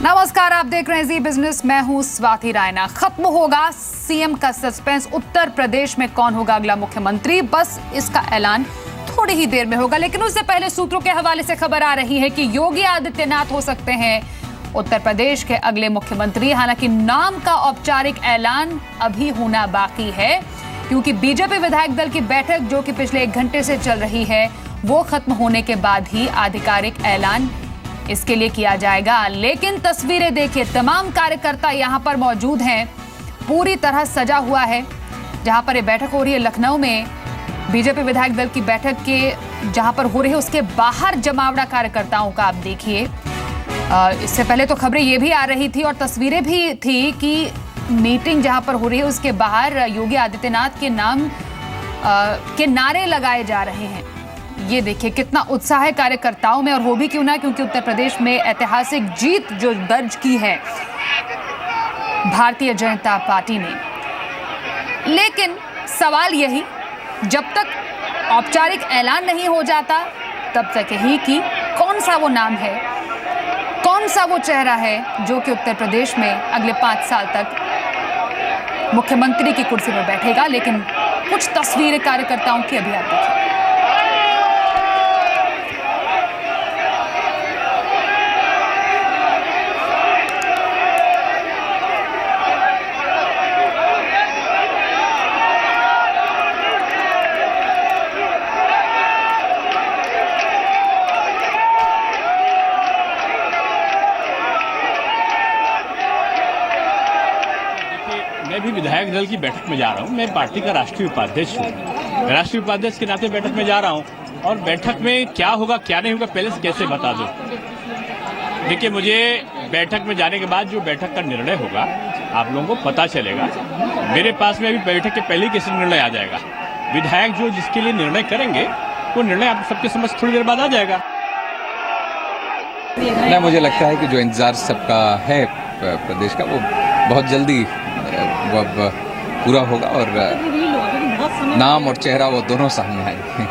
नमस्कार, आप देख रहे हैं जी बिजनेस। मैं हूं स्वाति रायना। खत्म होगा सीएम का सस्पेंस। उत्तर प्रदेश में कौन होगा अगला मुख्यमंत्री, बस इसका ऐलान थोड़ी ही देर में होगा। लेकिन उससे पहले सूत्रों के हवाले से खबर आ रही है कि योगी आदित्यनाथ हो सकते हैं उत्तर प्रदेश के अगले मुख्यमंत्री। हालांकि नाम का औपचारिक ऐलान अभी होना बाकी है, क्योंकि बीजेपी विधायक दल की बैठक जो कि पिछले 1 घंटे से चल रही है, वो खत्म होने के बाद ही आधिकारिक ऐलान इसके लिए किया जाएगा। लेकिन तस्वीरें देखिए, तमाम कार्यकर्ता यहां पर मौजूद हैं। पूरी तरह सजा हुआ है जहां पर ये बैठक हो रही है लखनऊ में। बीजेपी विधायक दल की बैठक के जहां पर हो रही है, उसके बाहर जमावड़ा कार्यकर्ताओं का आप देखिए। इससे पहले तो खबरें ये भी आ रही थी और तस्वीरें भी थी कि मीटिंग जहां पर हो रही है उसके बाहर योगी आदित्यनाथ के नाम के नारे लगाए जा रहे हैं। ये देखिए कितना उत्साह है कार्यकर्ताओं में, और हो भी क्यों ना, क्योंकि उत्तर प्रदेश में ऐतिहासिक जीत जो दर्ज की है भारतीय जनता पार्टी ने। लेकिन सवाल यही, जब तक औपचारिक ऐलान नहीं हो जाता तब तक यही कि कौन सा वो नाम है, कौन सा वो चेहरा है जो कि उत्तर प्रदेश में अगले 5 साल तक मुख्यमंत्री की कुर्सी पर बैठेगा। लेकिन कुछ तस्वीरें कार्यकर्ताओं की अभी आप देखिए। मैं भी विधायक दल की बैठक में जा रहा हूं। मैं पार्टी का राष्ट्रीय उपाध्यक्ष हूं। राष्ट्रीय उपाध्यक्ष के नाते बैठक में जा रहा हूं, और बैठक में क्या होगा क्या नहीं होगा पहले से कैसे बता दूं। देखिए, मुझे बैठक में जाने के बाद जो बैठक का निर्णय होगा आप लोगों को पता चलेगा। मेरे पास में अभी बैठक के पहले ही कैसे निर्णय आ जाएगा। विधायक जो जिसके लिए निर्णय करेंगे वो निर्णय आप सबके समझ थोड़ी देर बाद आ जाएगा। नहीं, मुझे लगता है कि जो इंतजार सबका है प्रदेश का, वो बहुत जल्दी वो अब पूरा होगा और नाम और चेहरा वो दोनों सामने आएंगे।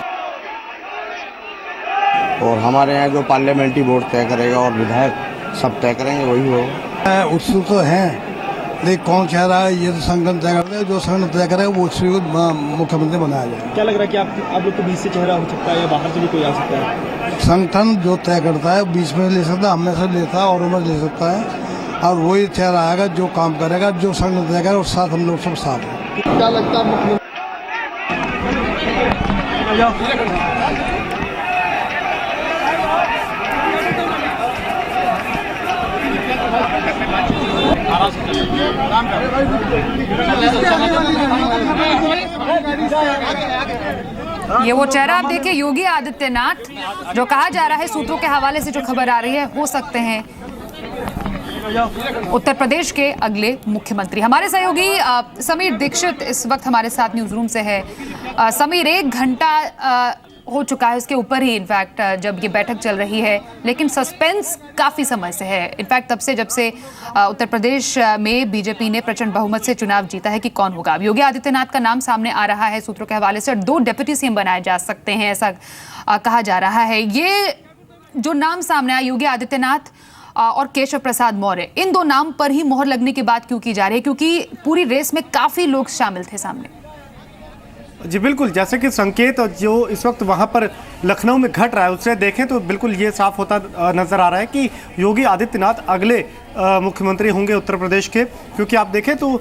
और हमारे यहाँ जो पार्लियामेंट्री बोर्ड तय करेगा और विधायक सब तय करेंगे, वही होगा। उत्सुक तो हैं, लेकिन कौन चेहरा है ये तो संगठन तय करते हैं। जो संगठन तय करेगा वो उसी को मुख्यमंत्री बनाया जाएगा। क्या लग रहा है कि आप लोग के बीच से चेहरा हो सकता है या बाहर से भी कोई आ सकता है? संगठन जो तय करता है बीच में ले सकता है, हम में से लेता है और उम्र ले सकता है, और वही चेहरा आएगा जो काम करेगा, जो संगठन तय करेगा, और साथ हम लोग सब साथ हैं। क्या लगता है ये वो चेहरा आप देखिए, योगी आदित्यनाथ, जो कहा जा रहा है सूत्रों के हवाले से जो खबर आ रही है, हो सकते हैं उत्तर प्रदेश के अगले मुख्यमंत्री। हमारे सहयोगी समीर दीक्षित इस वक्त हमारे साथ न्यूज रूम से है। समीर, 1 घंटा हो चुका है, उसके ऊपर ही इनफैक्ट जब ये बैठक चल रही है, लेकिन सस्पेंस काफी समय से है। इनफैक्ट तब से जब से उत्तर प्रदेश में बीजेपी ने प्रचंड बहुमत से चुनाव जीता है कि कौन होगा। अब योगी आदित्यनाथ का नाम सामने आ रहा है सूत्रों के हवाले से, और 2 डिप्टी सीएम बनाए जा सकते हैं, ऐसा कहा जा रहा है। ये जो नाम सामने आया, योगी आदित्यनाथ और केशव प्रसाद मौर्य, इन 2 नाम पर ही मोहर लगने की बात क्यों की जा रही है, क्योंकि पूरी रेस में काफी लोग शामिल थे सामने? जी बिल्कुल, जैसे कि संकेत जो इस वक्त वहां पर लखनऊ में घट रहा है उससे देखें तो बिल्कुल ये साफ होता नजर आ रहा है कि योगी आदित्यनाथ अगले मुख्यमंत्री होंगे उत्तर प्रदेश के। क्योंकि आप देखें तो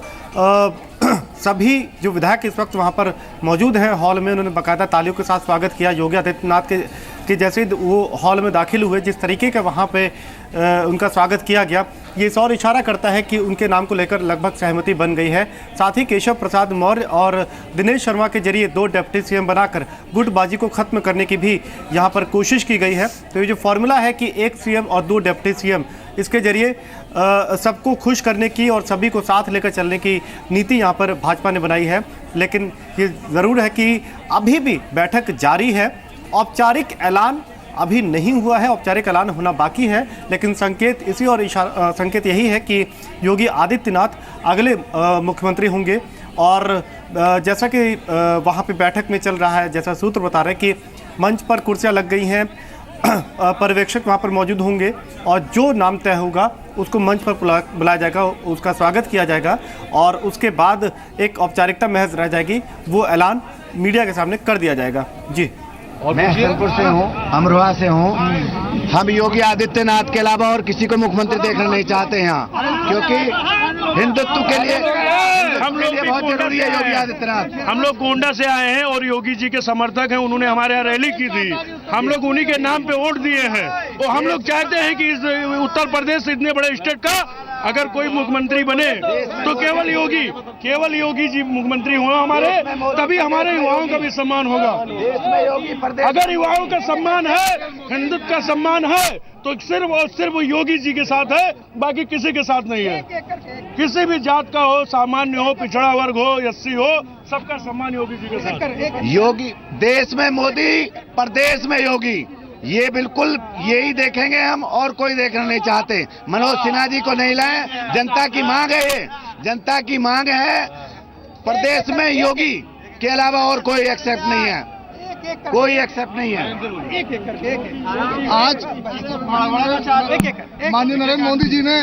सभी जो विधायक इस वक्त वहां पर मौजूद हैं हॉल में, उन्होंने बाकायदा तालियों के साथ स्वागत किया योगी आदित्यनाथ के जैसे वो हॉल में दाखिल हुए, जिस तरीके का वहाँ पे उनका स्वागत किया गया, ये इस और इशारा करता है कि उनके नाम को लेकर लगभग सहमति बन गई है। साथ ही केशव प्रसाद मौर्य और दिनेश शर्मा के जरिए 2 डिप्टी सीएम बनाकर गुटबाजी को खत्म करने की भी यहाँ पर कोशिश की गई है। तो ये जो फॉर्मूला है कि 1 सीएम और 2 डिप्टी सीएम, इसके जरिए सबको खुश करने की और सभी को साथ लेकर चलने की नीति यहाँ पर भाजपा ने बनाई है। लेकिन ये ज़रूर है कि अभी भी बैठक जारी है, औपचारिक ऐलान अभी नहीं हुआ है, औपचारिक ऐलान होना बाकी है। लेकिन संकेत इसी और संकेत यही है कि योगी आदित्यनाथ अगले मुख्यमंत्री होंगे। और जैसा कि वहाँ पे बैठक में चल रहा है, जैसा सूत्र बता रहे हैं कि मंच पर कुर्सियाँ लग गई हैं, पर्यवेक्षक वहाँ पर मौजूद होंगे और जो नाम तय होगा उसको मंच पर बुलाया जाएगा, उसका स्वागत किया जाएगा और उसके बाद एक औपचारिकता महज रह जाएगी, वो ऐलान मीडिया के सामने कर दिया जाएगा। जी, मैं हसनपुर से हूँ, अमरोहा से हूँ। हम योगी आदित्यनाथ के अलावा और किसी को मुख्यमंत्री देखना नहीं चाहते यहाँ, क्योंकि हिंदुत्व के लिए हम लोग बहुत जरूरी है योगी आदित्यनाथ। हम लोग गोंडा से आए हैं और योगी जी के समर्थक हैं, उन्होंने हमारे यहाँ रैली की थी, हम लोग उन्हीं के नाम पे वोट दिए हैं और हम लोग चाहते हैं कि इस उत्तर प्रदेश इतने बड़े स्टेट का अगर कोई मुख्यमंत्री बने तो केवल योगी जी मुख्यमंत्री हो हमारे, तभी हमारे युवाओं का भी सम्मान होगा। अगर युवाओं का सम्मान है, हिंदुत्व का सम्मान है, तो सिर्फ और सिर्फ योगी जी के साथ है, बाकी किसी के साथ नहीं है। किसी भी जात का हो, सामान्य हो, पिछड़ा वर्ग हो, एससी हो, सबका सम्मान योगी जी के साथ। योगी देश में मोदी, प्रदेश में योगी, ये बिल्कुल यही देखेंगे हम, और कोई देखना नहीं चाहते। मनोज सिन्हा जी को नहीं लाए, जनता की मांग है, ये जनता की मांग है। प्रदेश में योगी के अलावा और कोई एक्सेप्ट नहीं है, कोई एक्सेप्ट नहीं है। आज माननीय नरेंद्र मोदी जी ने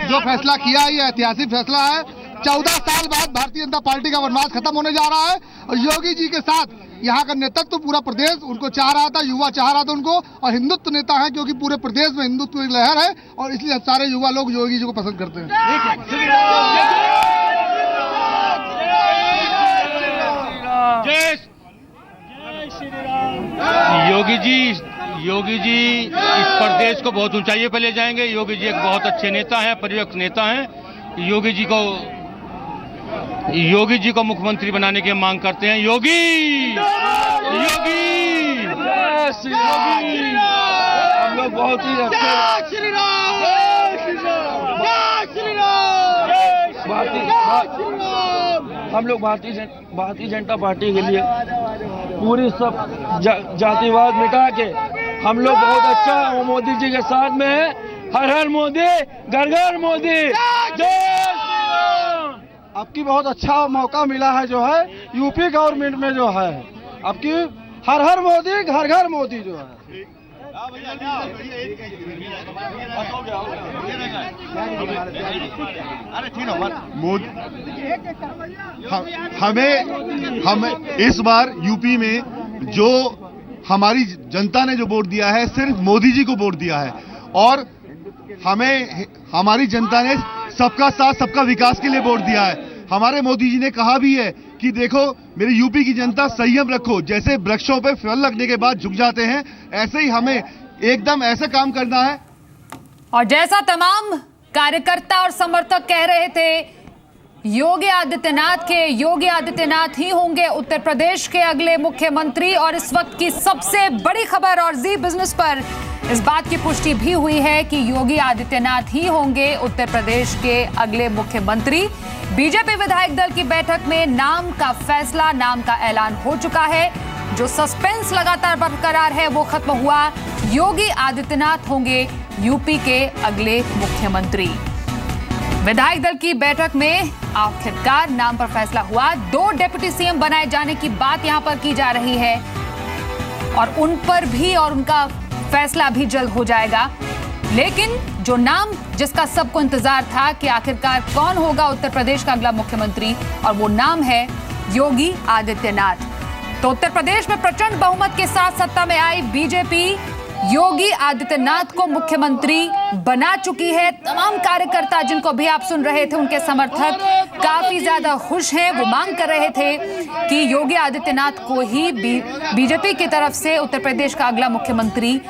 जो फैसला किया है, ये ऐतिहासिक फैसला है। 14 साल बाद भारतीय जनता पार्टी का वनवास खत्म होने जा रहा है और योगी जी के साथ यहाँ का नेतृत्व पूरा प्रदेश उनको चाह रहा था, युवा चाह रहा था उनको, और हिंदुत्व नेता है क्योंकि पूरे प्रदेश में हिंदुत्व की लहर है और इसलिए सारे युवा लोग योगी जी को पसंद करते हैं। योगी जी इस प्रदेश को बहुत ऊंचाइयों पर ले जाएंगे। योगी जी एक बहुत अच्छे नेता हैं, परिपक्व नेता हैं। योगी जी को मुख्यमंत्री बनाने की मांग करते हैं। योगी हम लोग बहुत ही हम लोग भारतीय जनता पार्टी के लिए पूरी सब जातिवाद मिटा के हम लोग बहुत अच्छा मोदी जी के साथ में है। हर हर मोदी, घर घर मोदी। आपकी बहुत अच्छा मौका मिला है जो है यूपी गवर्नमेंट में जो है, आपकी हर हर मोदी, घर घर मोदी जो है। हमें इस बार यूपी में जो हमारी जनता ने जो वोट दिया है, सिर्फ मोदी जी को वोट दिया है और हमारी जनता ने सबका साथ सबका विकास के लिए वोट दिया है। हमारे मोदी जी ने कहा भी है कि देखो मेरी यूपी की जनता, संयम रखो, जैसे वृक्षों पे फल लगने के बाद झुक जाते हैं, ऐसे ही हमें एकदम ऐसा काम करना है। और जैसा तमाम कार्यकर्ता और समर्थक कह रहे थे, योगी आदित्यनाथ ही होंगे उत्तर प्रदेश के अगले मुख्यमंत्री। और इस वक्त की सबसे बड़ी खबर, और जी बिजनेस पर इस बात की पुष्टि भी हुई है कि योगी आदित्यनाथ ही होंगे उत्तर प्रदेश के अगले मुख्यमंत्री। बीजेपी विधायक दल की बैठक में नाम का फैसला, नाम का ऐलान हो चुका है। जो सस्पेंस लगातार बरकरार है वो खत्म हुआ। योगी आदित्यनाथ होंगे यूपी के अगले मुख्यमंत्री। विधायक दल की बैठक में आखिरकार नाम पर फैसला हुआ। 2 डिप्टी सीएम बनाए जाने की बात यहां पर की जा रही है और उन पर भी और उनका फैसला भी जल्द हो जाएगा। लेकिन जो नाम जिसका सबको इंतजार था कि आखिरकार कौन होगा उत्तर प्रदेश का अगला मुख्यमंत्री, और वो नाम है योगी आदित्यनाथ। तो उत्तर प्रदेश में प्रचंड बहुमत के साथ सत्ता में आई बीजेपी योगी आदित्यनाथ को मुख्यमंत्री बना चुकी है। तमाम कार्यकर्ता जिनको भी आप सुन रहे थे, उनके समर्थक काफी ज्यादा खुश हैं। वो मांग कर रहे थे कि योगी आदित्यनाथ को ही बीजेपी की तरफ से उत्तर प्रदेश का अगला मुख्यमंत्री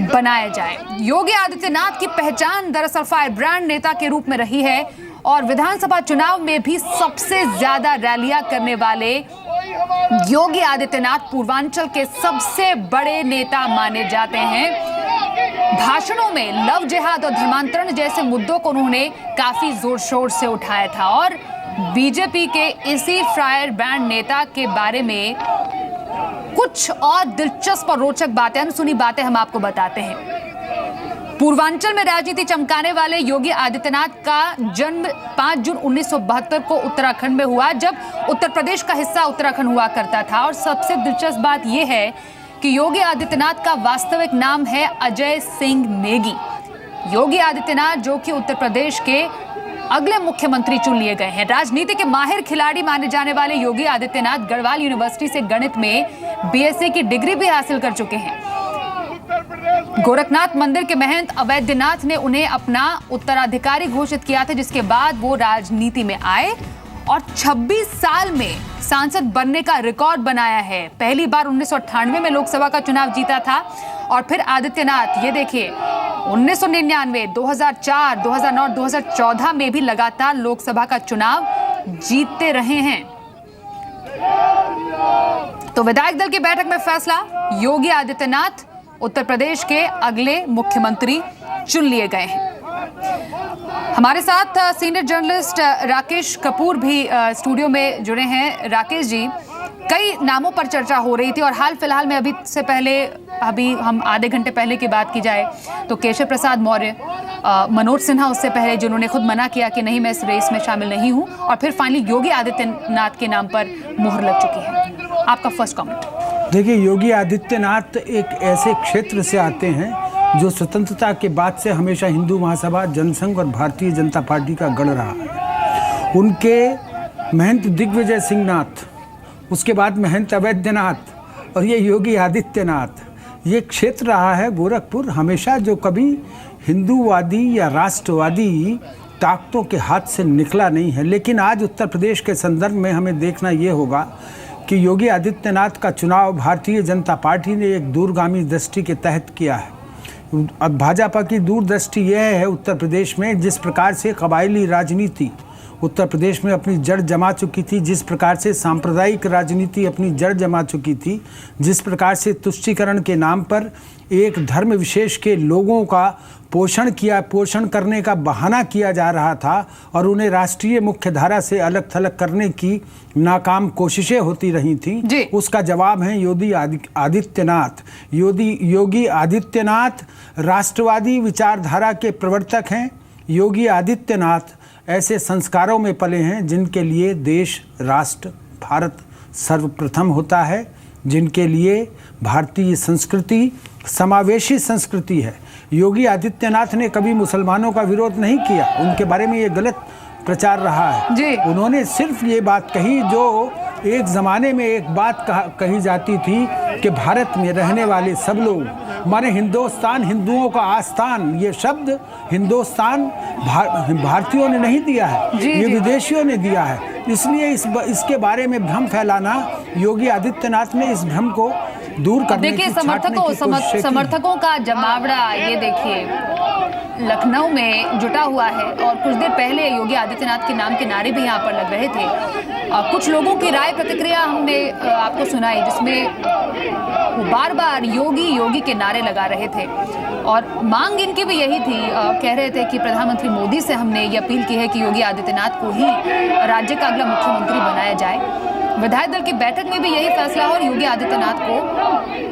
बनाया जाए। योगी आदित्यनाथ की पहचान दरअसल फायर ब्रांड नेता के रूप में रही है और विधानसभा चुनाव में भी सबसे ज्यादा रैलियां करने वाले योगी आदित्यनाथ पूर्वांचल के सबसे बड़े नेता माने जाते हैं। भाषणों में लव जिहाद और धर्मांतरण जैसे मुद्दों को उन्होंने काफी जोर शोर से उठाया था। और बीजेपी के इसी फायर ब्रांड नेता के बारे में कुछ और दिलचस्प और रोचक बातें, अनसुनी बातें हम आपको बताते हैं। पूर्वांचल में राजनीति चमकाने वाले योगी आदित्यनाथ का जन्म 5 जून 1972 को उत्तराखंड में हुआ, जब उत्तर प्रदेश का हिस्सा उत्तराखंड हुआ करता था। और सबसे दिलचस्प बात यह है कि योगी आदित्यनाथ का वास्तविक नाम है अजय सिंह नेगी। योगी आदित्यनाथ जो कि उत्तर प्रदेश के अगले मुख्यमंत्री चुन लिए गए हैं। राजनीति के माहिर खिलाड़ी माने जाने वाले योगी आदित्यनाथ गढ़वाल यूनिवर्सिटी से गणित में बीएससी की डिग्री भी हासिल कर चुके हैं। गोरखनाथ मंदिर के महंत अवैधनाथ ने उन्हें अपना उत्तराधिकारी घोषित किया था, जिसके बाद वो राजनीति में आए और 26 साल में सांसद बनने का रिकॉर्ड बनाया है। पहली बार 1998 में लोकसभा का चुनाव जीता था और फिर आदित्यनाथ ये देखिए 1999, 2004, 2009, 2014 में भी लगातार लोकसभा का चुनाव जीतते रहे हैं। तो विधायक दल की बैठक में फैसला, योगी आदित्यनाथ उत्तर प्रदेश के अगले मुख्यमंत्री चुन लिए गए हैं। हमारे साथ सीनियर जर्नलिस्ट राकेश कपूर भी स्टूडियो में जुड़े हैं। राकेश जी, कई नामों पर चर्चा हो रही थी और हाल फिलहाल में अभी हम आधे घंटे पहले की बात की जाए तो केशव प्रसाद मौर्य, मनोज सिन्हा उससे पहले जिन्होंने खुद मना किया कि नहीं मैं इस रेस में शामिल नहीं हूं, और फिर फाइनली योगी आदित्यनाथ के नाम पर मुहर लग चुकी है। आपका फर्स्ट कमेंट। देखिए, योगी आदित्यनाथ एक ऐसे क्षेत्र से आते हैं जो स्वतंत्रता के बाद से हमेशा हिंदू महासभा, जनसंघ और भारतीय जनता पार्टी का गढ़ रहा है। उनके महंत दिग्विजय सिंह नाथ, उसके बाद महंत अवैधनाथ और ये योगी आदित्यनाथ, ये क्षेत्र रहा है गोरखपुर हमेशा जो कभी हिंदूवादी या राष्ट्रवादी ताकतों के हाथ से निकला नहीं है। लेकिन आज उत्तर प्रदेश के संदर्भ में हमें देखना ये होगा कि योगी आदित्यनाथ का चुनाव भारतीय जनता पार्टी ने एक दूरगामी दृष्टि के तहत किया है। अब भाजपा की दूरदृष्टि यह है उत्तर प्रदेश में जिस प्रकार से कबायली राजनीति उत्तर प्रदेश में अपनी जड़ जमा चुकी थी, जिस प्रकार से सांप्रदायिक राजनीति अपनी जड़ जमा चुकी थी, जिस प्रकार से तुष्टीकरण के नाम पर एक धर्म विशेष के लोगों का पोषण करने का बहाना किया जा रहा था और उन्हें राष्ट्रीय मुख्यधारा से अलग थलग करने की नाकाम कोशिशें होती रही थीं, उसका जवाब है योगी आदित्यनाथ। योगी आदित्यनाथ राष्ट्रवादी विचारधारा के प्रवर्तक हैं। योगी आदित्यनाथ ऐसे संस्कारों में पले हैं जिनके लिए देश, राष्ट्र, भारत सर्वप्रथम होता है, जिनके लिए भारतीय संस्कृति समावेशी संस्कृति है। योगी आदित्यनाथ ने कभी मुसलमानों का विरोध नहीं किया, उनके बारे में ये गलत प्रचार रहा है। उन्होंने सिर्फ ये बात कही जो एक ज़माने में एक बात कही जाती थी कि भारत में रहने वाले सब लोग, माने हिंदुस्तान हिंदुओं का आस्थान, ये शब्द हिंदुस्तान भारतीयों ने नहीं दिया है, ये विदेशियों ने दिया है। इसलिए इसके बारे में भ्रम फैलाना, योगी आदित्यनाथ ने इस भ्रम को दूर करने की समर्थकों का जमावड़ा ये देखिए लखनऊ में जुटा हुआ है और कुछ देर पहले योगी आदित्यनाथ के नाम के नारे भी यहाँ पर लग रहे थे। कुछ लोगों की राय प्रतिक्रिया हमने आपको सुनाई जिसमें वो बार बार योगी के नारे लगा रहे थे और मांग इनकी भी यही थी। कह रहे थे कि प्रधानमंत्री मोदी से हमने ये अपील की है कि योगी आदित्यनाथ को ही राज्य का अगला मुख्यमंत्री बनाया जाए। विधायक दल की बैठक में भी यही फैसला और योगी आदित्यनाथ को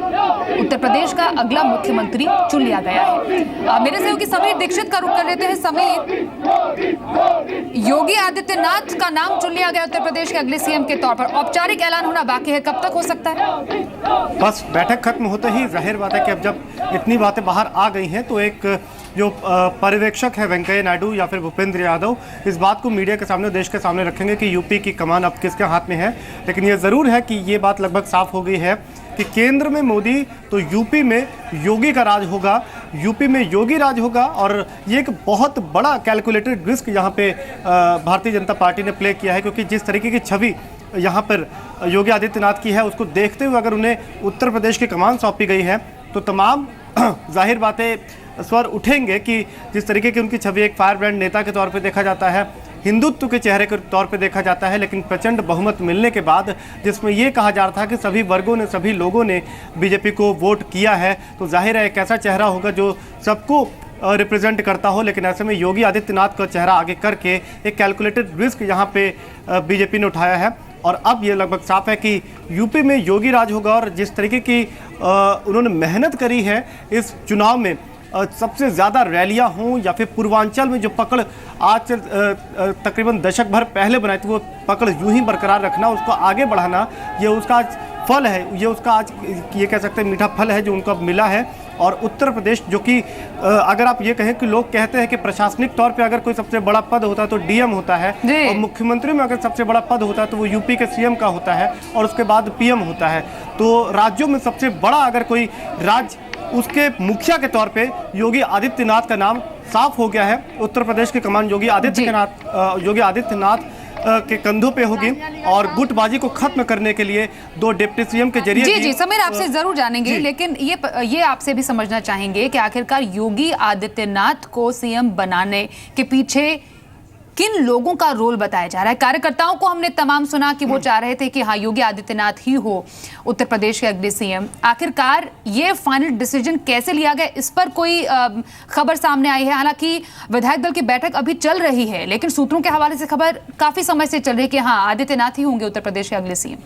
उत्तर प्रदेश का अगला मुख्यमंत्री चुन लिया गया है। मेरे सहयोगी समीर दीक्षित का रुख कर लेते हैं। समीर, योगी आदित्यनाथ का नाम चुन लिया गया उत्तर प्रदेश के अगले सीएम के तौर पर, औपचारिक ऐलान होना बाकी है, कब तक हो सकता है? बस बैठक खत्म होते ही जाहिर बात है कि अब जब इतनी बातें बाहर आ गई हैं तो एक जो पर्यवेक्षक है वेंकैया नायडू या फिर भूपेंद्र यादव इस बात को मीडिया के सामने, देश के सामने रखेंगे कि यूपी की कमान अब किसके हाथ में है। लेकिन ये ज़रूर है कि ये बात लगभग साफ हो गई है कि केंद्र में मोदी तो यूपी में योगी का राज होगा, यूपी में योगी राज होगा। और ये एक बहुत बड़ा कैलकुलेटेड रिस्क यहाँ पे भारतीय जनता पार्टी ने प्ले किया है, क्योंकि जिस तरीके की छवि यहाँ पर योगी आदित्यनाथ की है उसको देखते हुए अगर उन्हें उत्तर प्रदेश की कमान सौंपी गई है तो तमाम जाहिर बातें स्वर उठेंगे कि जिस तरीके की उनकी छवि एक फायर ब्रांड नेता के तौर पे देखा जाता है, हिंदुत्व के चेहरे के तौर पे देखा जाता है, लेकिन प्रचंड बहुमत मिलने के बाद जिसमें ये कहा जा रहा था कि सभी वर्गों ने, सभी लोगों ने बीजेपी को वोट किया है, तो जाहिर है एक ऐसा चेहरा होगा जो सबको रिप्रेजेंट करता हो। लेकिन ऐसे में योगी आदित्यनाथ का चेहरा आगे करके एक कैलकुलेटेड रिस्क यहाँ पे बीजेपी ने उठाया है और अब ये लगभग साफ है कि यूपी में योगी राज होगा। और जिस तरीके की उन्होंने मेहनत करी है इस चुनाव में, सबसे ज़्यादा रैलियां हों या फिर पूर्वांचल में जो पकड़ आज तकरीबन दशक भर पहले बनाई थी वो पकड़ यूं ही बरकरार रखना, उसको आगे बढ़ाना, ये उसका आज फल है, ये उसका आज ये कह सकते हैं मीठा फल है जो उनको अब मिला है। और उत्तर प्रदेश जो कि अगर आप ये कहें कि लोग कहते हैं कि प्रशासनिक तौर पे अगर कोई सबसे बड़ा पद होता है तो डीएम होता है, और मुख्यमंत्री में अगर सबसे बड़ा पद होता है तो वो यूपी के सीएम का होता है और उसके बाद पीएम होता है। तो राज्यों में सबसे बड़ा अगर कोई राज्य, उसके मुखिया के तौर पे योगी आदित्यनाथ का नाम साफ हो गया है। उत्तर प्रदेश की कमान योगी आदित्यनाथ के कंधों पे होगी और गुटबाजी को खत्म करने के लिए 2 डिप्टी सीएम के जरिए जी समीर, आपसे जरूर जानेंगे, लेकिन ये आपसे भी समझना चाहेंगे कि आखिरकार योगी आदित्यनाथ को सीएम बनाने के पीछे किन लोगों का रोल बताया जा रहा है। कार्यकर्ताओं को हमने तमाम सुना कि वो चाह रहे थे कि हाँ योगी आदित्यनाथ ही हो उत्तर प्रदेश के अगले सीएम। आखिरकार ये फाइनल डिसीजन कैसे लिया गया, इस पर कोई खबर सामने आई है? हालांकि विधायक दल की बैठक अभी चल रही है, लेकिन सूत्रों के हवाले से खबर काफी समय से चल रही है कि हाँ आदित्यनाथ ही होंगे उत्तर प्रदेश के अगले सीएम।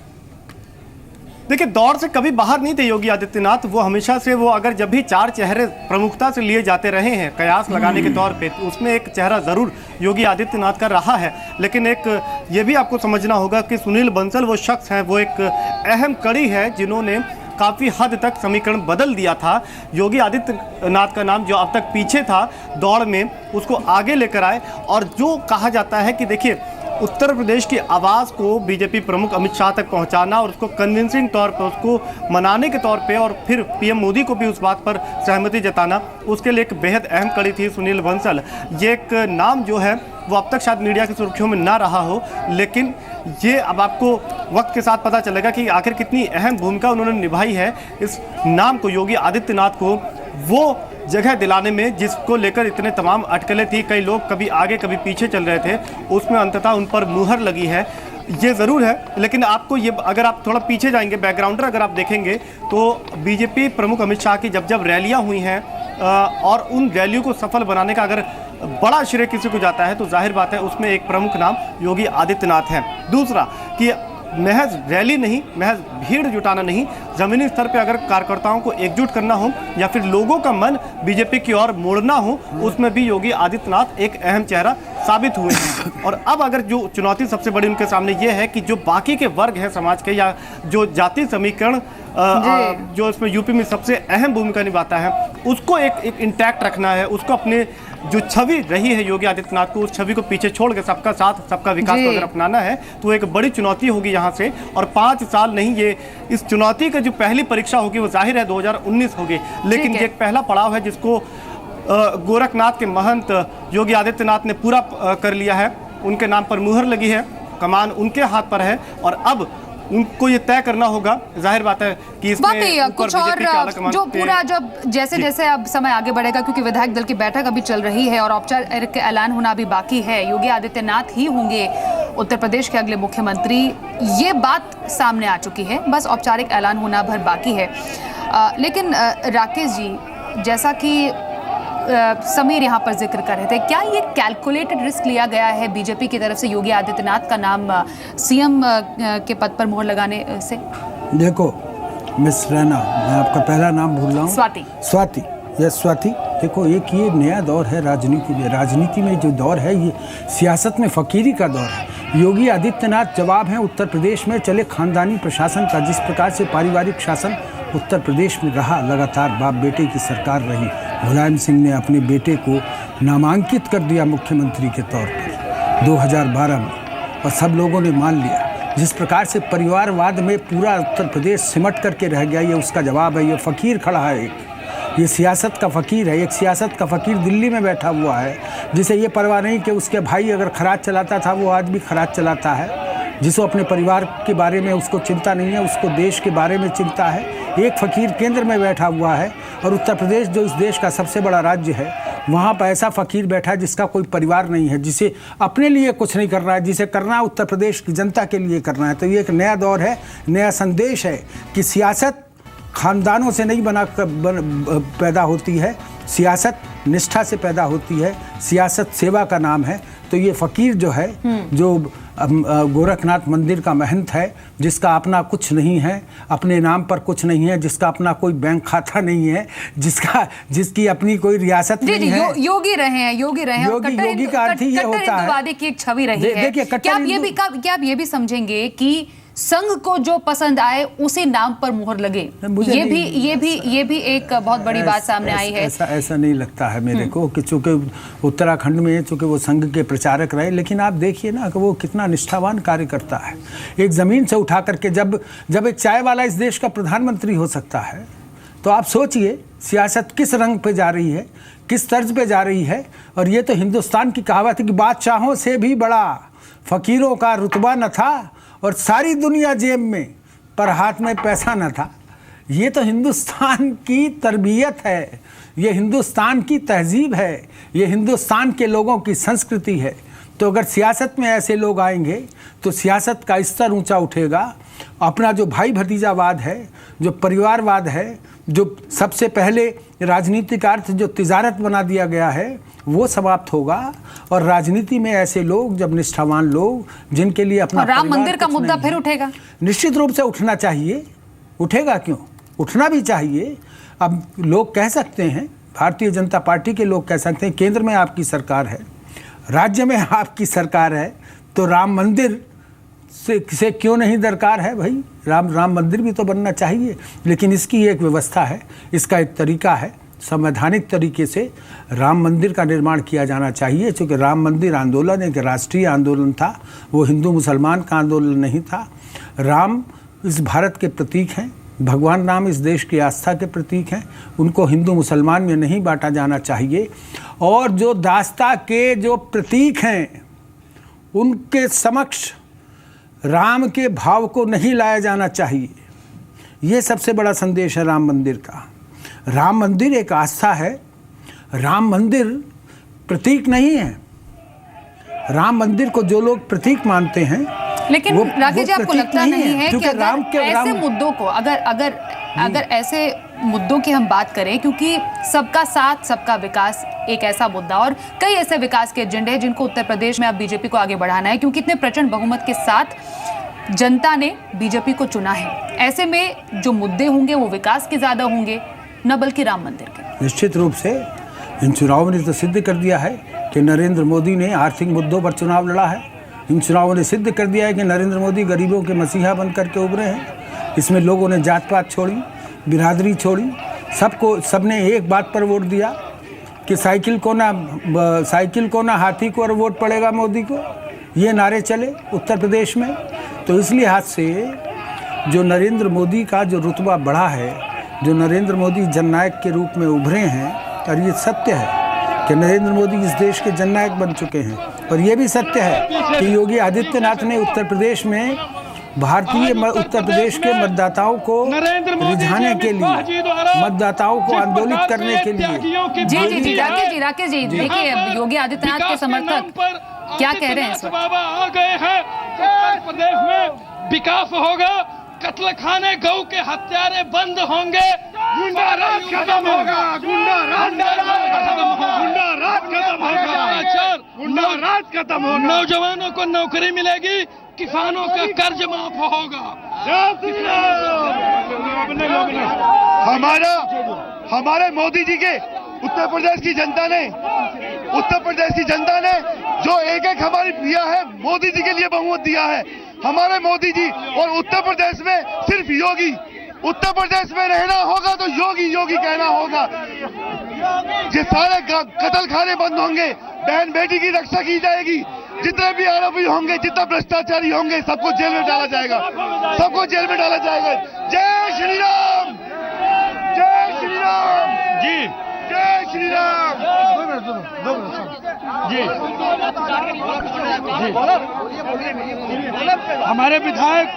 देखिए, दौर से कभी बाहर नहीं थे योगी आदित्यनाथ। वो हमेशा से अगर जब भी 4 चेहरे प्रमुखता से लिए जाते रहे हैं कयास लगाने के तौर पे, तो उसमें एक चेहरा जरूर योगी आदित्यनाथ का रहा है। लेकिन एक ये भी आपको समझना होगा कि सुनील बंसल वो शख्स हैं, वो एक अहम कड़ी है जिन्होंने काफ़ी हद तक समीकरण बदल दिया था। योगी आदित्यनाथ का नाम जो अब तक पीछे था दौड़ में, उसको आगे लेकर आए। और जो कहा जाता है कि देखिए, उत्तर प्रदेश की आवाज़ को बीजेपी प्रमुख अमित शाह तक पहुंचाना और उसको कन्विंसिंग तौर पर, उसको मनाने के तौर पे, और फिर पीएम मोदी को भी उस बात पर सहमति जताना, उसके लिए एक बेहद अहम कड़ी थी सुनील बंसल। ये एक नाम जो है वो अब तक शायद मीडिया की सुर्खियों में ना रहा हो, लेकिन ये अब आपको वक्त के साथ पता चलेगा कि आखिर कितनी अहम भूमिका उन्होंने निभाई है इस नाम को, योगी आदित्यनाथ को, वो जगह दिलाने में जिसको लेकर इतने तमाम अटकलें थी। कई लोग कभी आगे कभी पीछे चल रहे थे, उसमें अंततः उन पर मुहर लगी है, ये ज़रूर है। लेकिन आपको ये, अगर आप थोड़ा पीछे जाएंगे, बैकग्राउंडर अगर आप देखेंगे तो बीजेपी प्रमुख अमित शाह की जब रैलियां हुई हैं और उन रैलियों को सफल बनाने का अगर बड़ा श्रेय किसी को जाता है तो जाहिर बात है उसमें एक प्रमुख नाम योगी आदित्यनाथ है। दूसरा कि महज रैली नहीं, महज भीड़ जुटाना नहीं, ज़मीनी स्तर पे अगर कार्यकर्ताओं को एकजुट करना हो या फिर लोगों का मन बीजेपी की ओर मोड़ना हो, उसमें भी योगी आदित्यनाथ एक अहम चेहरा साबित हुए हैं। और अब अगर जो चुनौती सबसे बड़ी उनके सामने ये है कि जो बाकी के वर्ग हैं समाज के, या जो जाति समीकरण जो इसमें यूपी में सबसे अहम भूमिका निभाता है, उसको एक इंटैक्ट रखना है, उसको अपने जो छवि रही है योगी आदित्यनाथ को, उस छवि को पीछे छोड़ के सबका साथ सबका विकास को अगर अपनाना है तो एक बड़ी चुनौती होगी यहाँ से। और 5 साल नहीं, ये इस चुनौती का जो पहली परीक्षा होगी वो जाहिर है 2019 होगी, लेकिन ये एक पहला पड़ाव है जिसको गोरखनाथ के महंत योगी आदित्यनाथ ने पूरा कर लिया है। उनके नाम पर मुहर लगी है, कमान उनके हाथ पर है और अब उनको ये तय करना होगा, जाहिर बात है कि इसमें कुछ और जो पूरा जब जैसे जैसे अब समय आगे बढ़ेगा, क्योंकि विधायक दल की बैठक अभी चल रही है और औपचारिक ऐलान होना अभी बाकी है, योगी आदित्यनाथ ही होंगे उत्तर प्रदेश के अगले मुख्यमंत्री, ये बात सामने आ चुकी है, बस औपचारिक ऐलान होना भर बाकी है। लेकिन राकेश जी, जैसा कि समीर यहाँ पर जिक्र कर रहे थे, क्या ये कैलकुलेटेड रिस्क लिया गया है बीजेपी की तरफ से योगी आदित्यनाथ का नाम सीएम के पद पर मोहर लगाने से? देखो मिस रैना, मैं आपका पहला नाम भूल रहा हूँ, स्वाति, यस स्वाति। देखो, एक ये नया दौर है राजनीति में। राजनीति में जो दौर है ये सियासत में फकीरी का दौर है। योगी आदित्यनाथ जवाब हैं उत्तर प्रदेश में चले खानदानी प्रशासन का। जिस प्रकार से पारिवारिक शासन उत्तर प्रदेश में रहा, लगातार बाप बेटे की सरकार रही, मुलायम सिंह ने अपने बेटे को नामांकित कर दिया मुख्यमंत्री के तौर पर 2012 में, और सब लोगों ने मान लिया। जिस प्रकार से परिवारवाद में पूरा उत्तर प्रदेश सिमट करके रह गया, ये उसका जवाब है। ये फ़कीर खड़ा है, ये सियासत का फ़कीर है। एक सियासत का फ़कीर दिल्ली में बैठा हुआ है, जिसे ये परवाह नहीं कि उसके भाई अगर खराज चलाता था, वो आज भी खराज चलाता है। जिसको अपने परिवार के बारे में उसको चिंता नहीं है, उसको देश के बारे में चिंता है। एक फ़कीर केंद्र में बैठा हुआ है, और उत्तर प्रदेश जो इस देश का सबसे बड़ा राज्य है, वहाँ पर ऐसा फ़कीर बैठा है जिसका कोई परिवार नहीं है, जिसे अपने लिए कुछ नहीं कर रहा है, जिसे करना है उत्तर प्रदेश की जनता के लिए करना है। तो ये एक नया दौर है, नया संदेश है कि सियासत खानदानों से नहीं पैदा होती है, सियासत निष्ठा से पैदा होती है, सियासत सेवा का नाम है। तो ये फ़कीर जो है, जो गोरखनाथ मंदिर का महंत है, जिसका अपना कुछ नहीं है, अपने नाम पर कुछ नहीं है, जिसका अपना कोई बैंक खाता नहीं है, जिसकी अपनी कोई रियासत नहीं है, योगी रहे हैं। योगी का अर्थ ही ये होता है, की एक छवि रही है। क्या आप ये भी समझेंगे कि संघ को जो पसंद आए उसी नाम पर मुहर लगे, ये भी एक बहुत बड़ी बात सामने आई है। ऐसा नहीं लगता है मेरे को कि चूंकि उत्तराखंड में चूंकि वो संघ के प्रचारक रहे, लेकिन आप देखिए ना कि वो कितना निष्ठावान कार्य करता है। एक ज़मीन से उठा करके जब एक चाय वाला इस देश का प्रधानमंत्री हो सकता है, तो आप सोचिए सियासत किस रंग पे जा रही है, किस तर्ज पे जा रही है। और ये तो हिंदुस्तान की कहावत है कि बादशाहों से भी बड़ा फ़कीरों का रुतबा न था और सारी दुनिया जेब में पर हाथ में पैसा न था। ये तो हिंदुस्तान की तरबियत है, ये हिंदुस्तान की तहजीब है, ये हिंदुस्तान के लोगों की संस्कृति है। तो अगर सियासत में ऐसे लोग आएंगे तो सियासत का स्तर ऊंचा उठेगा। अपना जो भाई भतीजावाद है, जो परिवारवाद है, जो सबसे पहले राजनीतिक अर्थ जो तिजारत बना दिया गया है, वो समाप्त होगा। और राजनीति में ऐसे लोग, जब निष्ठावान लोग जिनके लिए अपना राम मंदिर का मुद्दा फिर उठेगा, निश्चित रूप से उठना चाहिए। उठेगा क्यों, उठना भी चाहिए। अब लोग कह सकते हैं, भारतीय जनता पार्टी के लोग कह सकते हैं, केंद्र में आपकी सरकार है, राज्य में आपकी सरकार है, तो राम मंदिर से क्यों नहीं दरकार है भाई। राम मंदिर भी तो बनना चाहिए। लेकिन इसकी एक व्यवस्था है, इसका एक तरीका है। संवैधानिक तरीके से राम मंदिर का निर्माण किया जाना चाहिए, क्योंकि राम मंदिर आंदोलन एक राष्ट्रीय आंदोलन था, वो हिंदू मुसलमान का आंदोलन नहीं था। राम इस भारत के प्रतीक हैं, भगवान राम इस देश की आस्था के प्रतीक हैं, उनको हिंदू मुसलमान में नहीं बांटा जाना चाहिए। और जो दास्ता के जो प्रतीक हैं उनके समक्ष राम के भाव को नहीं लाया जाना चाहिए। ये सबसे बड़ा संदेश है राम मंदिर का। राम मंदिर एक आस्था है, राम मंदिर प्रतीक नहीं है। राम मंदिर को जो लोग प्रतीक मानते हैं, लेकिन राकेश जी आपको लगता नहीं है कि अगर ऐसे मुद्दों को अगर ऐसे मुद्दों की हम बात करें, क्योंकि सबका साथ सबका विकास एक ऐसा मुद्दा और कई ऐसे विकास के एजेंडे हैं जिनको उत्तर प्रदेश में अब बीजेपी को आगे बढ़ाना है, क्योंकि इतने प्रचंड बहुमत के साथ जनता ने बीजेपी को चुना है। ऐसे में जो मुद्दे होंगे वो विकास के ज्यादा होंगे, न बल्कि राम मंदिर के। निश्चित रूप से इन चुनावों ने तो सिद्ध कर दिया है कि नरेंद्र मोदी ने आर्थिक मुद्दों पर चुनाव लड़ा है। इन चुनावों ने सिद्ध कर दिया है कि नरेंद्र मोदी गरीबों के मसीहा बन करके उभरे हैं। इसमें लोगों ने जात पात छोड़ी, बिरादरी छोड़ी, सबने एक बात पर वोट दिया कि साइकिल को ना हाथी को और वोट पड़ेगा मोदी को, ये नारे चले उत्तर प्रदेश में। तो इस लिहाज से जो नरेंद्र मोदी का जो रुतबा बढ़ा है, जो नरेंद्र मोदी जननायक के रूप में उभरे हैं, और ये सत्य है कि नरेंद्र मोदी इस देश के जननायक बन चुके हैं। और ये भी सत्य है कि योगी आदित्यनाथ ने उत्तर प्रदेश में उत्तर प्रदेश के मतदाताओं को रिझाने के लिए, मतदाताओं को आंदोलित करने के लिए। जी राकेश जी देखिए, योगी आदित्यनाथ के समर्थक क्या कह रहे हैं इस वक्त? आ गए हैं, उत्तर प्रदेश में विकास होगा, कत्ल खाने गौ के हत्यारे बंद होंगे, गुंडा राज खत्म होगा, गुंडा राज खत्म होगा, नौजवानों को नौकरी मिलेगी, किसानों का कर्ज माफ होगा। हमारे मोदी जी के उत्तर प्रदेश की जनता ने जो एक हमारी दिया है, मोदी जी के लिए बहुमत दिया है। हमारे मोदी जी और उत्तर प्रदेश में सिर्फ योगी। उत्तर प्रदेश में रहना होगा तो योगी योगी कहना होगा। ये सारे कत्ल खाने बंद होंगे, बहन बेटी की रक्षा की जाएगी, जितने भी आरोपी होंगे, जितना भ्रष्टाचारी होंगे, सबको जेल में डाला जाएगा, सबको जेल में डाला जाएगा। जय श्री राम, जय श्री राम जी, जय श्री राम जी। हमारे विधायक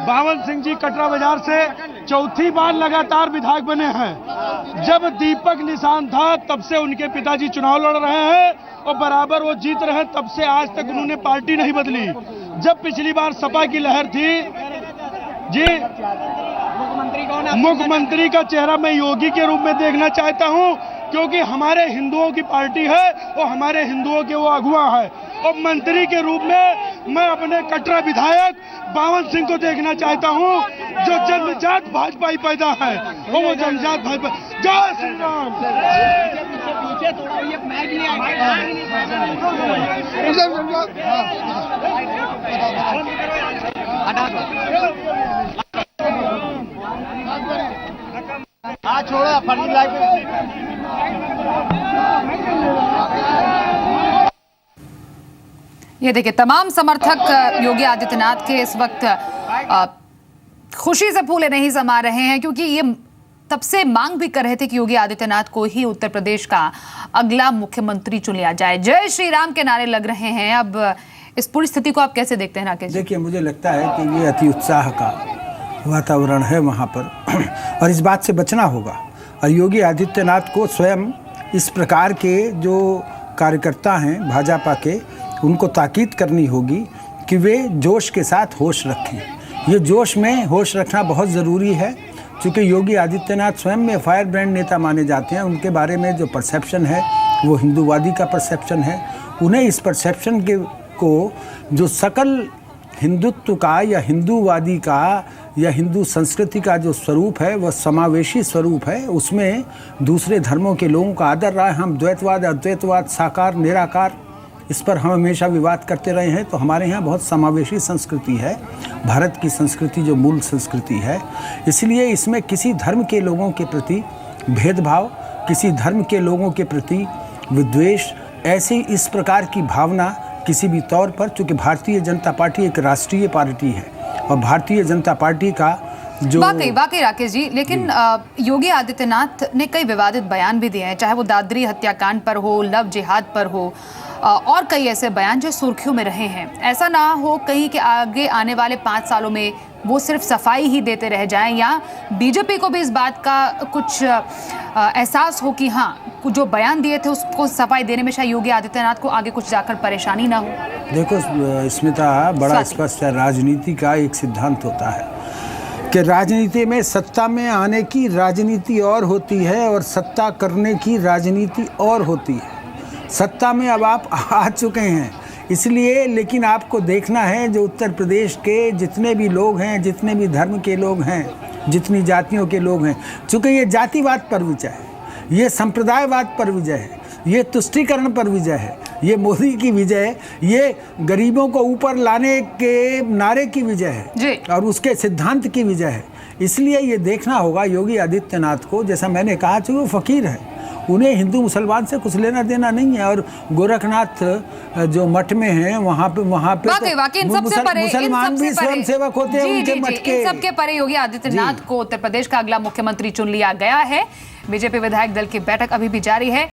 बावन सिंह जी कटरा बाजार से चौथी बार लगातार विधायक बने हैं। जब दीपक निशान था तब से उनके पिताजी चुनाव लड़ रहे हैं और बराबर वो जीत रहे हैं, तब से आज तक उन्होंने पार्टी नहीं बदली। जब पिछली बार सपा की लहर थी जी, मुख्यमंत्री का चेहरा मैं योगी के रूप में देखना चाहता हूं, क्योंकि हमारे हिंदुओं की पार्टी है और हमारे हिंदुओं के वो अगुवा है। और मंत्री के रूप में मैं अपने कटरा विधायक बावन सिंह को देखना चाहता हूं, जो जन्मजात भाजपाई पैदा है, वो जन्मजात भाजपा। जय श्री राम। ये देखिए, तमाम समर्थक योगी आदित्यनाथ के इस वक्त खुशी से फूले नहीं समा रहे हैं, क्योंकि ये तब से मांग भी कर रहे थे कि योगी आदित्यनाथ को ही उत्तर प्रदेश का अगला मुख्यमंत्री चुन लिया जाए। जय श्री राम के नारे लग रहे हैं। अब इस पूरी स्थिति को आप कैसे देखते हैं राकेश? देखिए, मुझे लगता है कि ये अति उत्साह का वातावरण है वहाँ पर, और इस बात से बचना होगा। और योगी आदित्यनाथ को स्वयं इस प्रकार के जो कार्यकर्ता हैं भाजपा के, उनको ताकीद करनी होगी कि वे जोश के साथ होश रखें। ये जोश में होश रखना बहुत ज़रूरी है, क्योंकि योगी आदित्यनाथ स्वयं में फायर ब्रांड नेता माने जाते हैं। उनके बारे में जो परसेप्शन है वो हिंदूवादी का परसेप्शन है। उन्हें इस परसेप्शन को जो सकल हिंदुत्व का या हिंदूवादी का या हिंदू संस्कृति का जो स्वरूप है वह समावेशी स्वरूप है। उसमें दूसरे धर्मों के लोगों का आदर रहा है। हम द्वैतवाद, अद्वैतवाद, साकार, निराकार, इस पर हम हमेशा विवाद करते रहे हैं। तो हमारे यहाँ बहुत समावेशी संस्कृति है, भारत की संस्कृति जो मूल संस्कृति है। इसलिए इसमें किसी धर्म के लोगों के प्रति भेदभाव, किसी धर्म के लोगों के प्रति विद्वेष, ऐसी इस प्रकार की भावना किसी भी तौर पर, चूँकि भारतीय जनता पार्टी एक राष्ट्रीय पार्टी है और भारतीय जनता पार्टी का जो वाकई राकेश जी, लेकिन योगी आदित्यनाथ ने कई विवादित बयान भी दिए हैं, चाहे वो दादरी हत्याकांड पर हो, लव जिहाद पर हो, और कई ऐसे बयान जो सुर्खियों में रहे हैं। ऐसा ना हो कहीं कि आगे आने वाले 5 सालों में वो सिर्फ सफाई ही देते रह जाएं, या बीजेपी को भी इस बात का कुछ एहसास हो कि हाँ, जो बयान दिए थे उसको सफाई देने में शायद योगी आदित्यनाथ को आगे कुछ जाकर परेशानी ना हो। देखो स्मिता, बड़ा स्पष्ट है, राजनीति का एक सिद्धांत होता है कि राजनीति में सत्ता में आने की राजनीति और होती है और सत्ता करने की राजनीति और होती है। सत्ता में अब आप आ चुके हैं, इसलिए लेकिन आपको देखना है जो उत्तर प्रदेश के जितने भी लोग हैं, जितने भी धर्म के लोग हैं, जितनी जातियों के लोग हैं, चूँकि ये जातिवाद पर विजय है, ये संप्रदायवाद पर विजय है, ये तुष्टीकरण पर विजय है, ये मोदी की विजय है, ये गरीबों को ऊपर लाने के नारे की विजय है और उसके सिद्धांत की विजय है। इसलिए ये देखना होगा योगी आदित्यनाथ को, जैसा मैंने कहा, चूँकि वो फ़कीर है, उन्हें हिंदू मुसलमान से कुछ लेना देना नहीं है। और गोरखनाथ जो मठ में हैं वहाँ पे मुसलमान भी स्वयं सेवक होते हैं उनके मठ के। इन सबके परे योगी आदित्यनाथ को उत्तर प्रदेश का अगला मुख्यमंत्री चुन लिया गया है। बीजेपी विधायक दल की बैठक अभी भी जारी है।